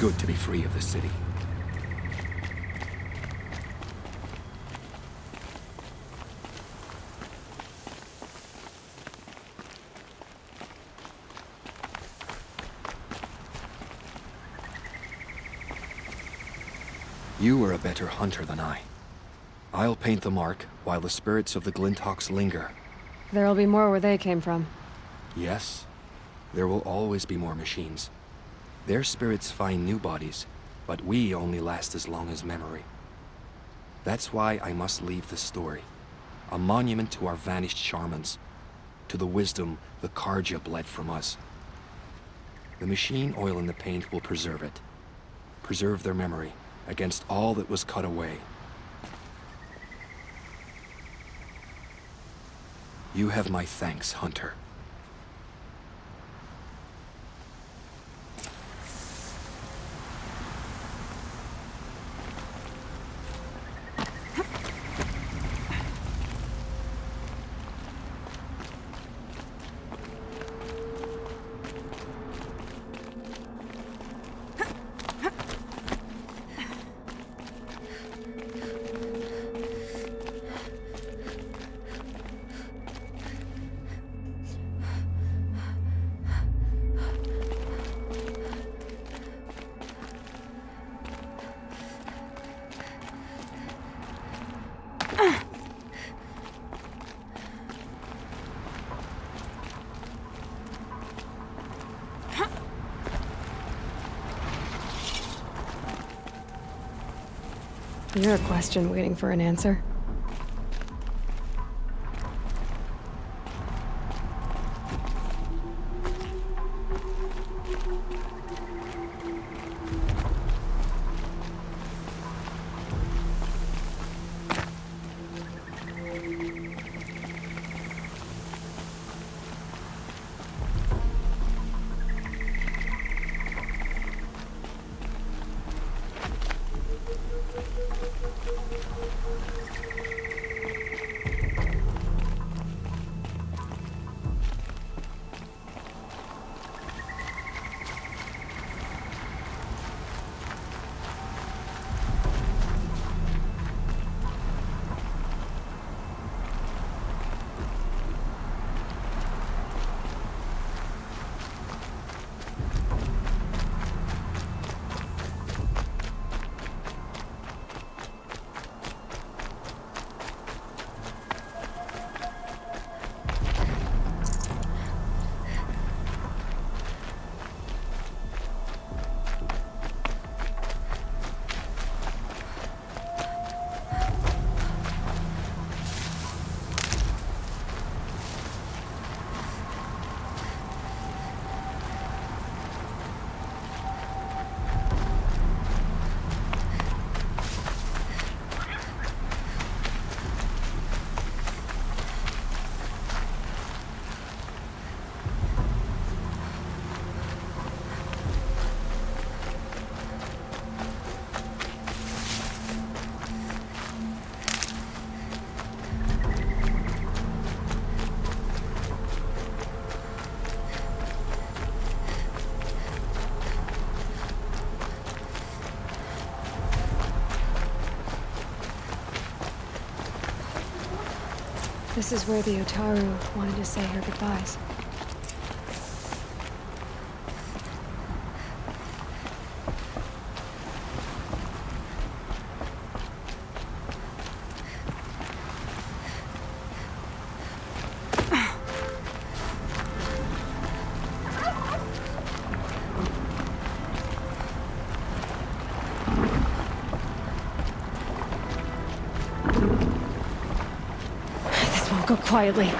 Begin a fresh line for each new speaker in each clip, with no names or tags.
good to be free of the city. You are a better hunter than I. I'll paint the mark while the spirits of the Glinthawks linger.
There'll be more where they came from.
Yes, there will always be more machines. Their spirits find new bodies, but we only last as long as memory. That's why I must leave the story. A monument to our vanished shamans, to the wisdom the Karja bled from us. The machine oil in the paint will preserve it. Preserve their memory against all that was cut away. You have my thanks, Hunter.
You're a question waiting for an answer. This is where the Otaru wanted to say her goodbyes. This won't go quietly.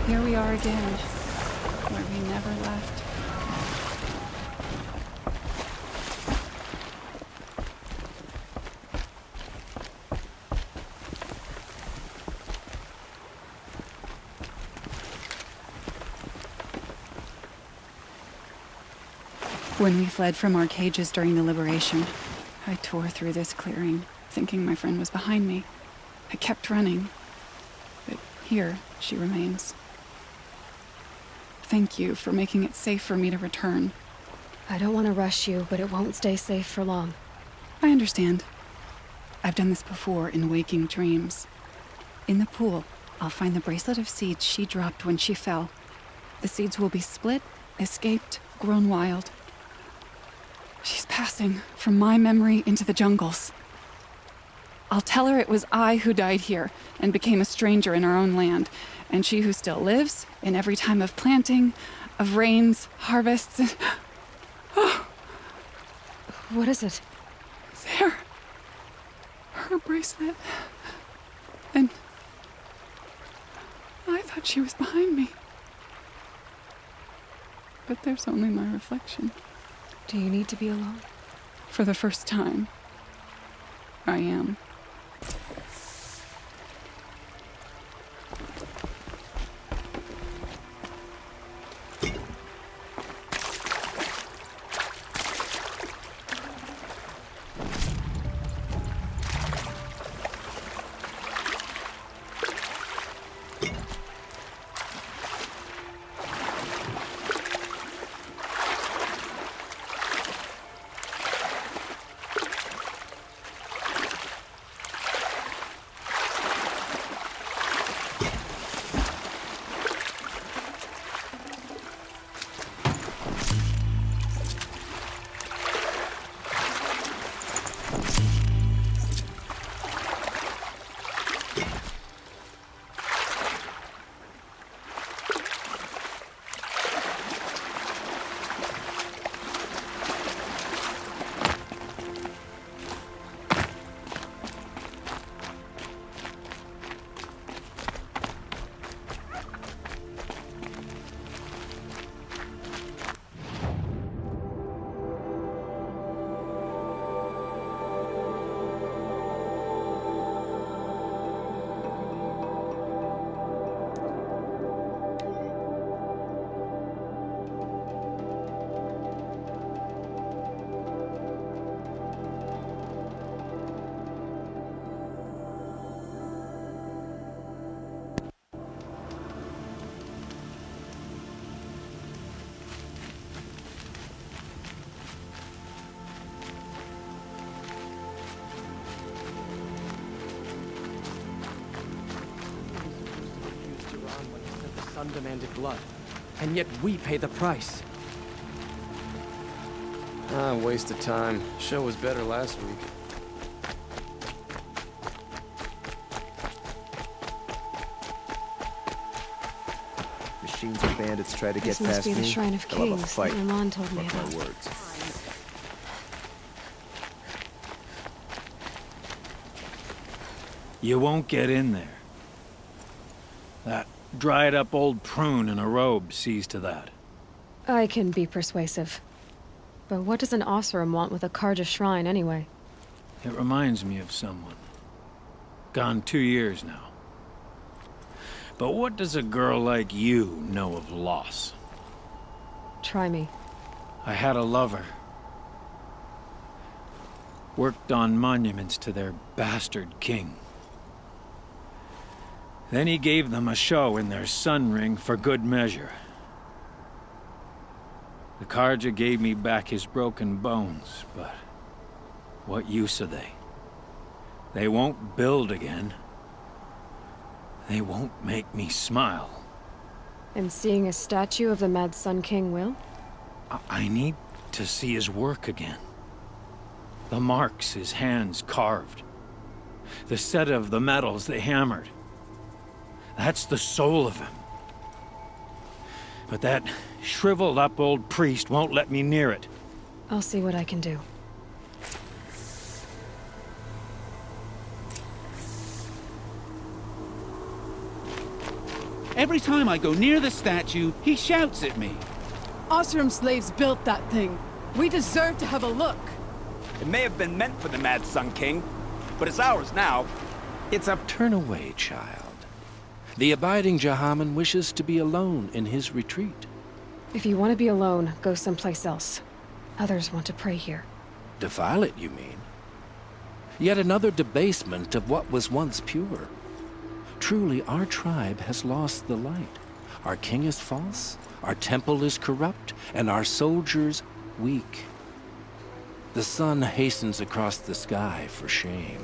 Here we are again, where we never left. When we fled from our cages during the liberation, I tore through this clearing, thinking my friend was behind me. I kept running, but here she remains. Thank you for making it safe for me to return.
I don't want to rush you, but it won't stay safe for long.
I understand. I've done this before in waking dreams. In the pool, I'll find the bracelet of seeds she dropped when she fell. The seeds will be split, escaped, grown wild. She's passing from my memory into the jungles. I'll tell her it was I who died here and became a stranger in our own land, and she who still lives in every time of planting, of rains, harvests, and...
What is it?
There. Her bracelet. And I thought she was behind me. But there's only my reflection.
Do you need to be alone?
For the first time, I am.
Sun demanded blood, and yet we pay the price.
Waste of time. Show was better last week.
Machines and bandits try to get
This must
past
be the
me.
Shrine of
They'll have a
Kings
fight.
that Milan told me
Mark
about.
my words.
You won't get in there. That dried-up old prune in a robe sees to that.
I can be persuasive. But what does an Oseram want with a Karja shrine, anyway?
It reminds me of someone. Gone 2 years now. But what does a girl like you know of loss?
Try me.
I had a lover. Worked on monuments to their bastard king. Then he gave them a show in their sun ring for good measure. The Karja gave me back his broken bones, but what use are they? They won't build again. They won't make me smile.
And seeing a statue of the Mad Sun King will?
I need to see his work again. The marks his hands carved. The set of the metals they hammered. That's the soul of him. But that shriveled up old priest won't let me near it.
I'll see what I can do.
Every time I go near the statue, he shouts at me.
Osram slaves built that thing. We deserve to have a look.
It may have been meant for the Mad Sun King, but it's ours now.
It's up. Turn away, child. The abiding Jahaman wishes to be alone in his retreat.
If you want to be alone, go someplace else. Others want to pray here.
Defile it, you mean? Yet another debasement of what was once pure. Truly, our tribe has lost the light. Our king is false, our temple is corrupt, and our soldiers weak. The sun hastens across the sky for shame.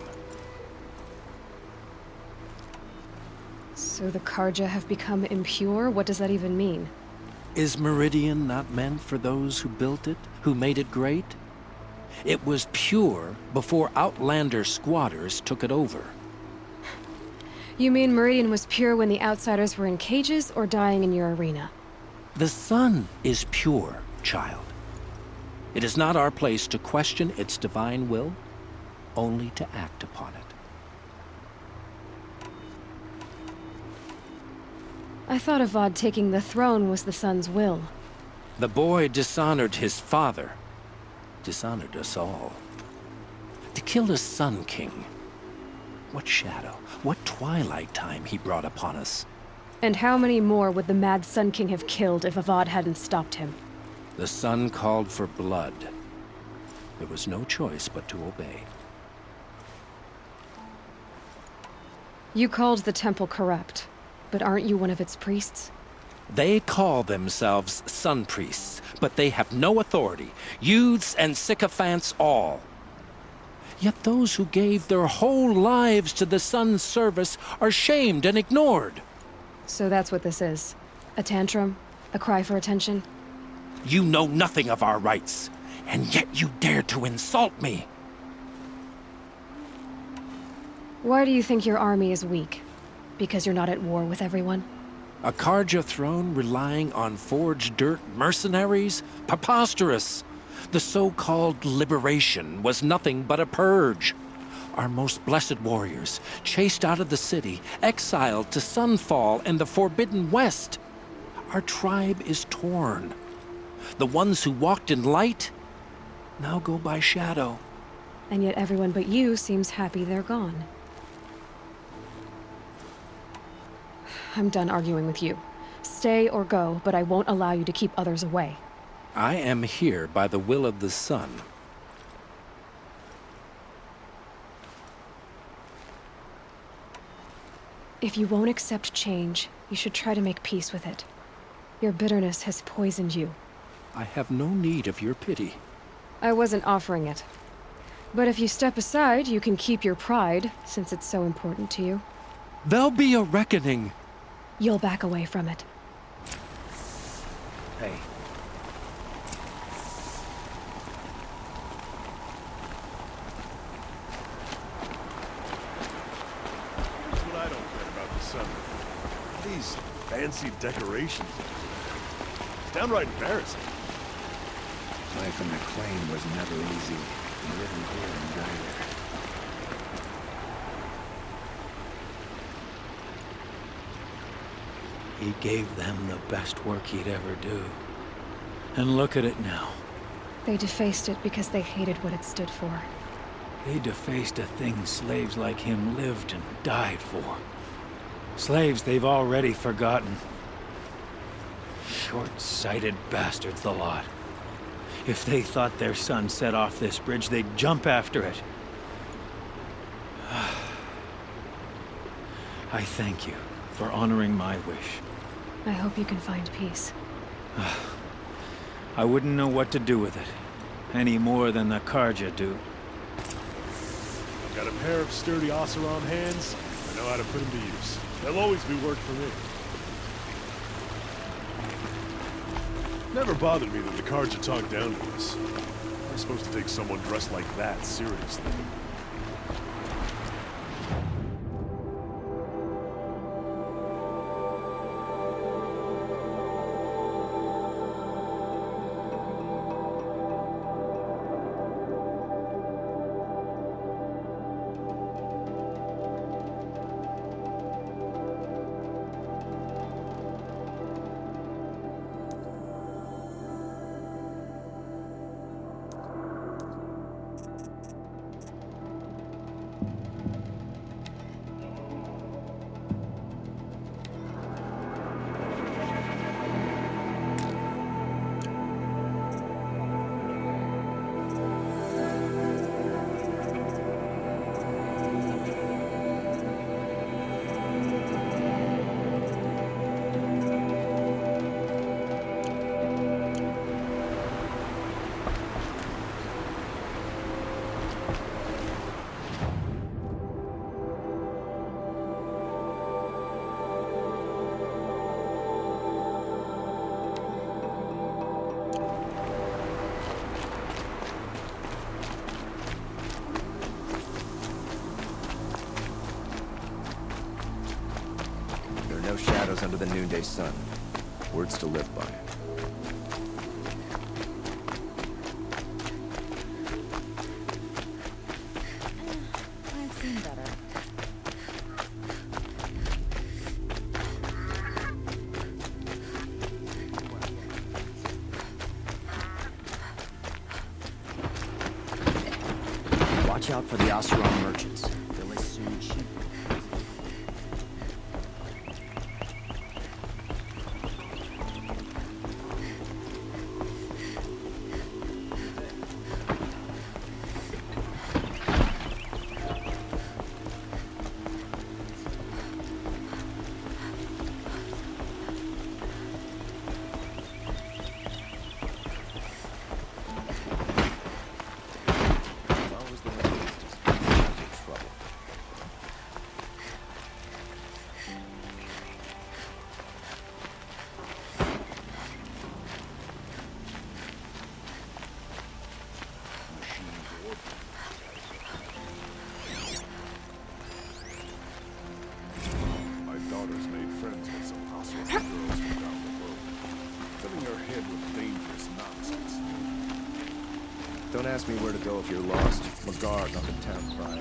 So the Karja have become impure? What does that even mean?
Is Meridian not meant for those who built it, who made it great? It was pure before outlander squatters took it over.
You mean Meridian was pure when the outsiders were in cages or dying in your arena?
The sun is pure, child. It is not our place to question its divine will, only to act upon it.
I thought Avad taking the throne was the sun's will.
The boy dishonored his father, dishonored us all. To kill a Sun King. What shadow, what twilight time he brought upon us.
And how many more would the Mad Sun King have killed if Avad hadn't stopped him?
The sun called for blood. There was no choice but to obey.
You called the temple corrupt, but aren't you one of its priests?
They call themselves sun priests, but they have no authority. Youths and sycophants all. Yet those who gave their whole lives to the sun's service are shamed and ignored.
So that's what this is. A tantrum? A cry for attention?
You know nothing of our rights, and yet you dare to insult me.
Why do you think your army is weak? Because you're not at war with everyone?
A Karja throne relying on forged dirt mercenaries? Preposterous! The so-called liberation was nothing but a purge. Our most blessed warriors, chased out of the city, exiled to Sunfall and the Forbidden West. Our tribe is torn. The ones who walked in light now go by shadow.
And yet everyone but you seems happy they're gone. I'm done arguing with you. Stay or go, but I won't allow you to keep others away.
I am here by the will of the sun.
If you won't accept change, you should try to make peace with it. Your bitterness has poisoned you.
I have no need of your pity.
I wasn't offering it. But if you step aside, you can keep your pride, since it's so important to you.
There'll be a reckoning.
You'll back away from it.
Hey.
Here's what I don't get about the sun. These fancy decorations. It's downright embarrassing.
Life in the claim was never easy. Living here in Gyre.
He gave them the best work he'd ever do. And look at it now.
They defaced it because they hated what it stood for.
They defaced a thing slaves like him lived and died for. Slaves they've already forgotten. Short-sighted bastards, the lot. If they thought their son set off this bridge, they'd jump after it. I thank you for honoring my wish.
I hope you can find peace.
I wouldn't know what to do with it, any more than the Karja do.
I've got a pair of sturdy Oseram hands. I know how to put them to use. There'll always be work for me. Never bothered me that the Karja talked down to us. I'm supposed to take someone dressed like that seriously.
No shadows under the noonday sun. Words to live by.
I've seen better.
Watch out for the Oseram merchants. They'll as soon shoot.
Don't ask me where to go if you're lost. I'm a guard, not the town crier.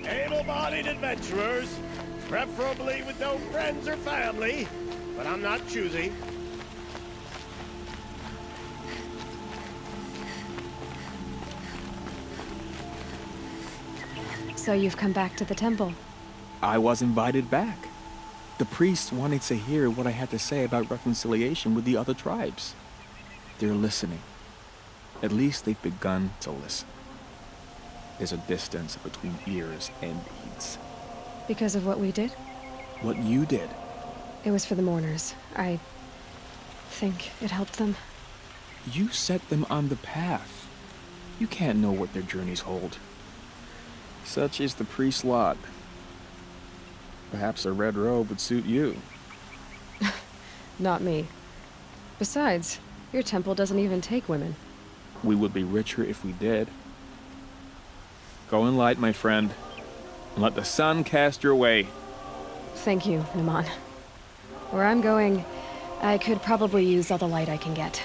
Able-bodied adventurers, preferably with no friends or family, but I'm not choosy.
So you've come back to the temple.
I was invited back. The priests wanted to hear what I had to say about reconciliation with the other tribes. They're listening. At least they've begun to listen. There's a distance between ears and deeds.
Because of what we did?
What you did.
It was for the mourners. I think it helped them.
You set them on the path. You can't know what their journeys hold. Such is the priest's lot. Perhaps a red robe would suit you.
Not me. Besides, your temple doesn't even take women.
We would be richer if we did. Go in light, my friend, and let the sun cast your way.
Thank you, Naman. Where I'm going, I could probably use all the light I can get.